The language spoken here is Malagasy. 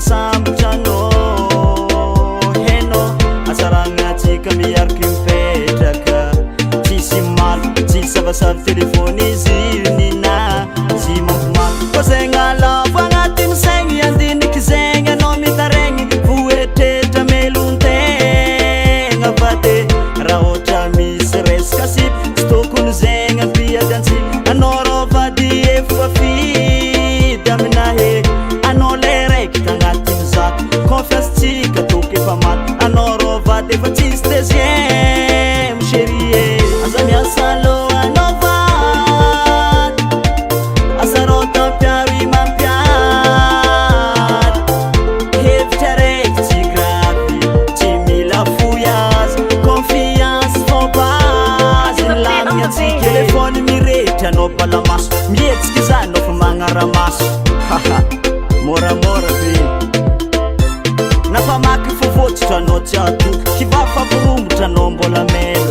sambutrano heno asaragnatsika miaraka mipetraka tsisy malo tsisy savasavy telefony izy nina izy mampimaly ko zegny alavo agnatin'ny saigny andiniky zegny anao mitaregny voetrehitra melontegna fa de raha ohatra misy resaka sipy tsy tokony zegny ampiadantsy anao rô vady efa fidy aminahy anao le raiky tagnatin'ny zato confiance tsika toky efa maty anao rô vady efa tsisy deuxième chérie aza miasa lohanao vady asa rô tampiaro i mampiady hevitra raiky tsy gravy tsy mila foy azy confiance fô base ny lamigna tsy telefony mirehitra anao balamaso mihetsiky zany anao fa magnaramaso moramora be nafa maky fo votsitra anao tsy atoky kivafavoromotra anao mbola mena